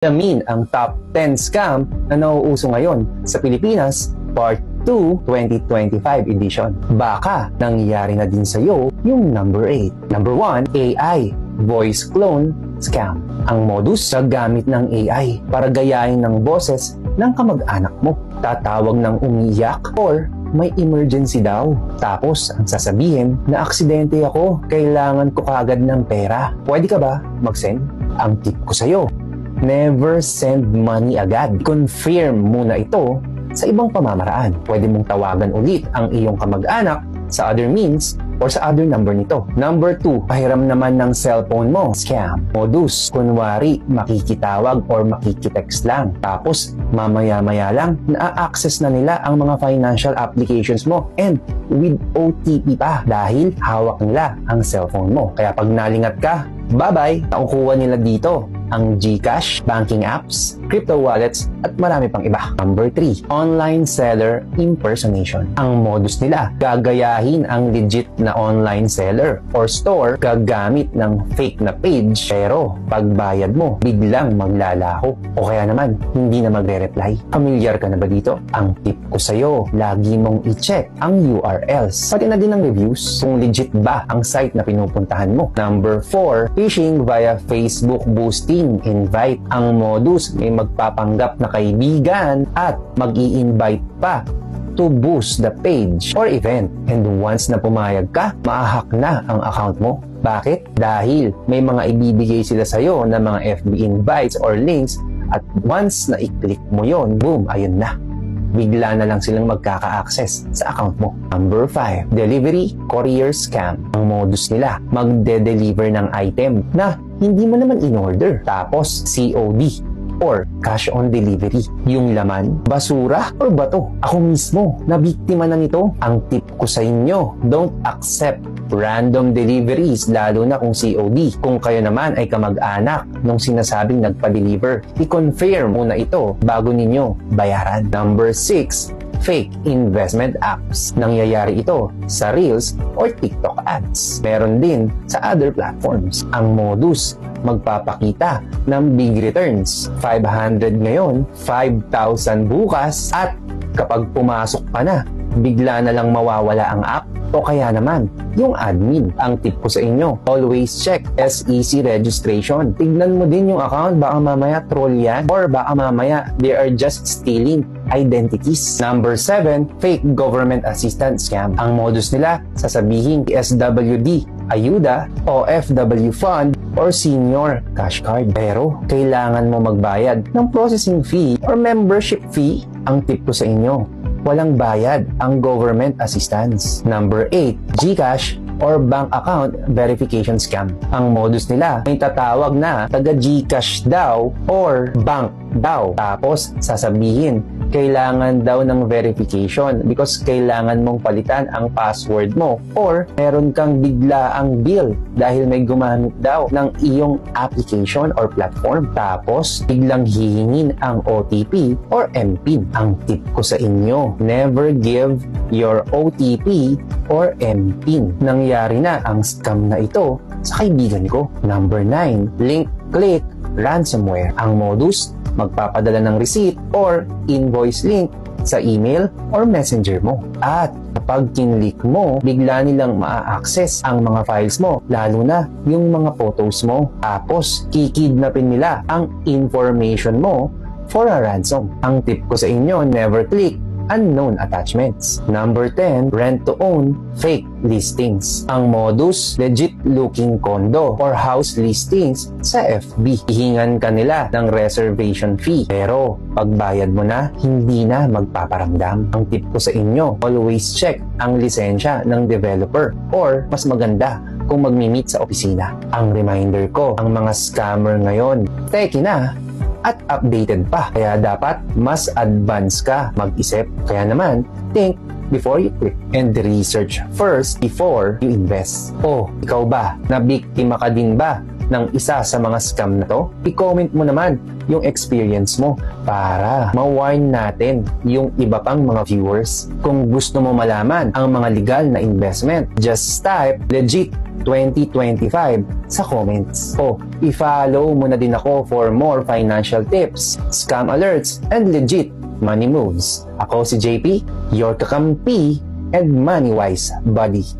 Alamin ang top 10 scam na nauuso ngayon sa Pilipinas, Part 2, 2025 edition. Baka nangyayari na din sa iyo yung number 8. Number 1, AI, voice clone scam. Ang modus sa gamit ng AI para gayahin ng boses ng kamag-anak mo. Tatawag ng umiiyak or may emergency daw. Tapos ang sasabihin na aksidente ako, kailangan ko kagad ng pera. Pwede ka ba mag-send? Ang tip ko sa'yo, never send money agad. Confirm muna ito sa ibang pamamaraan. Pwede mong tawagan ulit ang iyong kamag-anak sa other means or sa other number nito. Number 2, pahiram naman ng cellphone mo. Scam. Modus, kunwari makikitawag or makikitext lang. Tapos mamaya-maya lang na-access na nila ang mga financial applications mo and with OTP pa dahil hawak nila ang cellphone mo. Kaya pag nalingat ka, bye-bye, nakukuha nila dito ang GCash, banking apps, crypto wallets, at marami pang iba. Number 3, online seller impersonation. Ang modus nila, gagayahin ang legit na online seller or store gagamit ng fake na page, pero pagbayad mo, biglang maglalaho. O kaya naman, hindi na magre-reply. Familiar ka na ba dito? Ang tip ko sa'yo, lagi mong i-check ang URLs. Pati na din ang reviews kung legit ba ang site na pinupuntahan mo. Number 4, phishing via Facebook boosting invite. Ang modus, may magpapanggap na kaibigan at mag-i-invite pa to boost the page or event. And once na pumayag ka, maahack na ang account mo. Bakit? Dahil may mga ibibigay sila sa'yo na mga FB invites or links at once na i-click mo yon, boom, ayun na. Bigla na lang silang magkaka-access sa account mo. Number 5, delivery courier scam. Ang modus nila, magde-deliver ng item na hindi mo naman in-order. Tapos COD or cash on delivery. Yung laman, basura or bato. Ako mismo, nabiktima na nito. Ang tip ko sa inyo, don't accept random deliveries, lalo na kung COD. Kung kayo naman ay kamag-anak nung sinasabing nagpa-deliver, i-confirm muna ito bago ninyo bayaran. Number 6, fake investment apps. Nangyayari ito sa Reels or TikTok ads. Meron din sa other platforms. Ang modus, magpapakita ng big returns. 500 ngayon, 5,000 bukas, at kapag pumasok pa na, bigla na lang mawawala ang app o kaya naman yung admin. Ang tip ko sa inyo, always check SEC registration. Tignan mo din yung account, baka mamaya troll yan or baka mamaya they are just stealing identities. Number 7, fake government assistance scam. Ang modus nila, sasabihin SWD, ayuda, OFW fund, or senior cash card. Pero kailangan mo magbayad ng processing fee or membership fee. Ang tip ko sa inyo, walang bayad ang government assistance. Number 8, GCash or bank account verification scam. Ang modus nila, may tatawag na taga GCash daw or bank daw. Tapos sasabihin, kailangan daw ng verification because kailangan mong palitan ang password mo or meron kang bigla ang bill dahil may gumamit daw ng iyong application or platform. Tapos biglang hihingin ang OTP or MPIN. Ang tip ko sa inyo, never give your OTP or MPIN. Nangyari na ang scam na ito sa kaibigan ko. Number 9, link click ransomware. Ang modus, magpapadala ng receipt or invoice link sa email or messenger mo. At kapag kinlik mo, bigla nilang maa-access ang mga files mo, lalo na yung mga photos mo. Tapos, kikidnapin nila ang information mo for a ransom. Ang tip ko sa inyo, never click unknown attachments. Number 10, rent-to-own fake listings. Ang modus, legit looking condo or house listings sa FB. Hihingan ka nila ng reservation fee. Pero pagbayad mo na, hindi na magpaparamdam. Ang tip ko sa inyo, always check ang lisensya ng developer or mas maganda kung magmi-meet sa opisina. Ang reminder ko, ang mga scammer ngayon, teki na at updated pa. Kaya dapat mas advance ka mag-isip. Kaya naman, think before you click and research first before you invest. O, ikaw ba? Nabiktima ka din ba ng isa sa mga scam na to? I-comment mo naman yung experience mo para ma-warn natin yung iba pang mga viewers. Kung gusto mo malaman ang mga legal na investment, just type legit 2025 sa comments. O, i-follow mo na din ako for more financial tips, scam alerts, and legit money moves. Ako si JP, your kakampi and money-wise buddy.